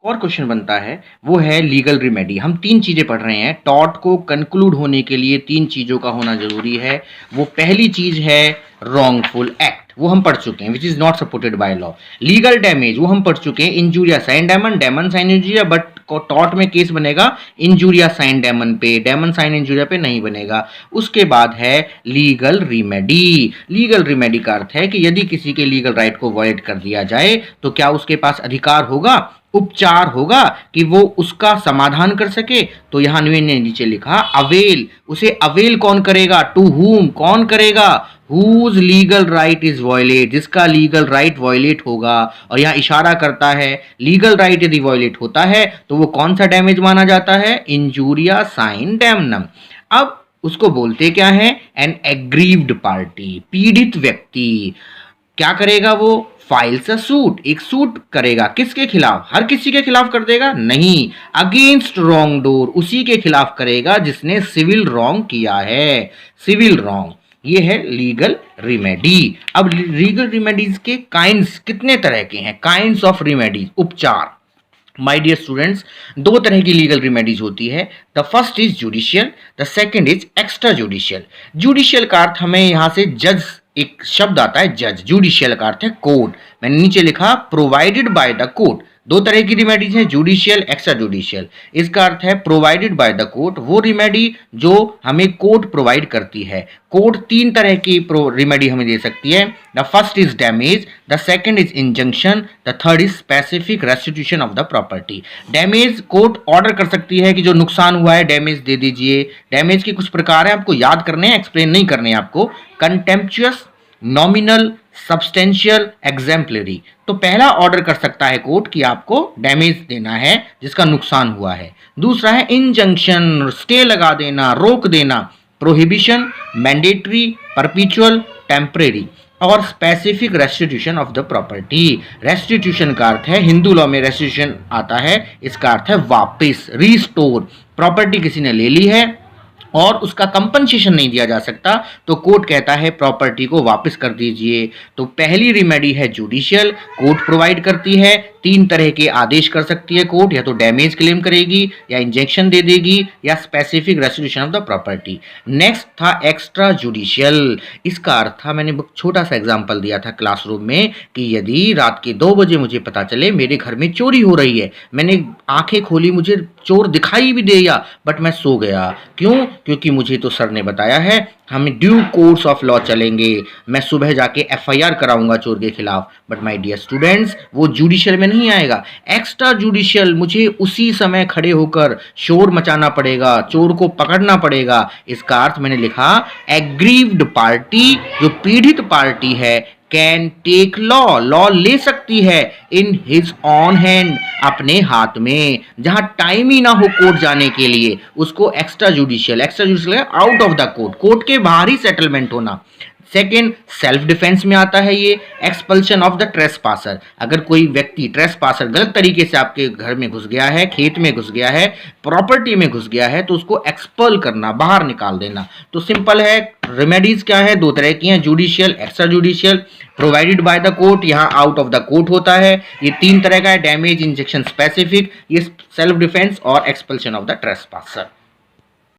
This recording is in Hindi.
और क्वेश्चन बनता है वो है लीगल रिमेडी। हम तीन चीज़ें पढ़ रहे हैं, टॉर्ट को कंक्लूड होने के लिए तीन चीज़ों का होना जरूरी है। वो पहली चीज़ है रॉन्गफुल एक्ट, वो हम पढ़ चुके हैं, which is not supported by law. Legal damage वो हम पढ़ चुके हैं, injuria sine damnum, damnum sine injuria, but tort में केस बनेगा इंजूरिया साइन डेमन पे, डेमन साइन इंजूरिया पे नहीं बनेगा। उसके बाद है लीगल रिमेडी। लीगल रिमेडी का अर्थ है कि यदि किसी के लीगल राइट को वायलेट कर दिया जाए तो क्या उसके पास अधिकार होगा, उपचार होगा कि वो उसका समाधान कर सके। तो यहां ने नीचे लिखा अवेल, उसे अवेल कौन करेगा, टू हुम, कौन करेगा, whose legal right is violate, जिसका लीगल राइट वायलेट होगा। और यहां इशारा करता है लीगल राइट यदि वायलेट होता है तो वो कौन सा डैमेज माना जाता है, इंजूरिया साइन डैमनम। अब उसको बोलते क्या है, एन एग्रीव्ड पार्टी, पीड़ित व्यक्ति क्या करेगा, वो फाइल्स अ सूट, एक सूट करेगा, किसके खिलाफ, हर किसी के खिलाफ कर देगा नहीं, अगेंस्ट रॉन्ग डोर, उसी के खिलाफ करेगा जिसने सिविल रॉन्ग किया है, सिविल रॉन्ग। ये है लीगल रिमेडी। अब लीगल रिमेडीज के काइंड्स कितने तरह के हैं, काइंड्स ऑफ रिमेडीज, उपचार। माय डियर स्टूडेंट्स, दो तरह की लीगल रिमेडीज होती है। The first is judicial, the second is extra judicial. Judicial का अर्थ हमें यहां से जज, एक शब्द आता है जज, जुडिशियल का अर्थ है कोर्ट। मैंने नीचे लिखा प्रोवाइडेड बाय द कोर्ट। दो तरह की रिमेडीज है, जुडिशियल, एक्स्ट्रा जुडिशियल। इसका अर्थ है प्रोवाइडेड बाय द कोर्ट, वो रिमेडी जो हमें कोर्ट प्रोवाइड करती है। कोर्ट तीन तरह की रिमेडी हमें दे सकती है। The first is damage, the second is injunction, the third is specific restitution of the property. Damage court order कर सकती है कि जो नुकसान हुआ है डैमेज दे दीजिए। डैमेज के कुछ प्रकार है, आपको याद करने हैं, एक्सप्लेन नहीं करने हैं आपको। Contemptuous, nominal, substantial, exemplary. तो पहला ऑर्डर कर सकता है कोर्ट कि आपको डैमेज देना है जिसका नुकसान हुआ है। दूसरा है इंजंक्शन, स्टे लगा देना, रोक देना। Prohibition, mandatory, perpetual, temporary. और specific restitution of the property. Restitution का अर्थ है, हिंदू लॉ में रेस्टिट्यूशन आता है, इसका अर्थ है वापस, रिस्टोर। प्रॉपर्टी किसी ने ले ली है और उसका कंपनसेशन नहीं दिया जा सकता तो कोर्ट कहता है प्रॉपर्टी को वापस कर दीजिए। तो पहली रिमेडी है जुडिशियल, कोर्ट प्रोवाइड करती है, तीन तरह के आदेश कर सकती है कोर्ट, या तो डैमेज क्लेम करेगी, या इंजेक्शन दे देगी, या specific restitution of the property. Next था एक्स्ट्रा जुडिशियल। इसका अर्थ था, मैंने छोटा सा एग्जांपल दिया था क्लासरूम में, कि यदि रात के 2 बजे मुझे पता चले मेरे घर में चोरी हो रही है, मैंने आंखें खोली, मुझे चोर दिखाई भी दिया, बट मैं सो गया। क्यों? क्योंकि मुझे तो सर ने बताया है हम ड्यू कोर्स ऑफ लॉ चलेंगे, मैं सुबह जाके एफआईआर कराऊंगा चोर के खिलाफ। बट माय डियर स्टूडेंट्स, वो जुडिशियल में नहीं आएगा। एक्स्ट्रा जुडिशियल, मुझे उसी समय खड़े होकर शोर मचाना पड़ेगा, चोर को पकड़ना पड़ेगा। इसका अर्थ मैंने लिखा एग्रीव्ड पार्टी, जो पीड़ित पार्टी है, कैन टेक लॉ, लॉ ले सकती है, इन हिज ऑन हैंड, अपने हाथ में। जहां टाइम ही ना हो कोर्ट जाने के लिए, उसको extra judicial, extra judicial out of the court, court के बाहर ही सेटलमेंट होना। सेकेंड, सेल्फ डिफेंस में आता है ये, एक्सपल्शन ऑफ द ट्रेसपासर। अगर कोई व्यक्ति ट्रेसपासर गलत तरीके से आपके घर में घुस गया है, खेत में घुस गया है, प्रॉपर्टी में घुस गया है, तो उसको एक्सपल करना, बाहर निकाल देना। तो सिंपल है, रेमेडीज क्या है, दो तरह की हैं, judicial, extra judicial. Provided by the court, यहाँ आउट ऑफ द कोर्ट होता है। ये तीन तरह का है, डैमेज, इंजेक्शन, स्पेसिफिक। ये सेल्फ डिफेंस और एक्सपल्शन ऑफ द ट्रेसपासर।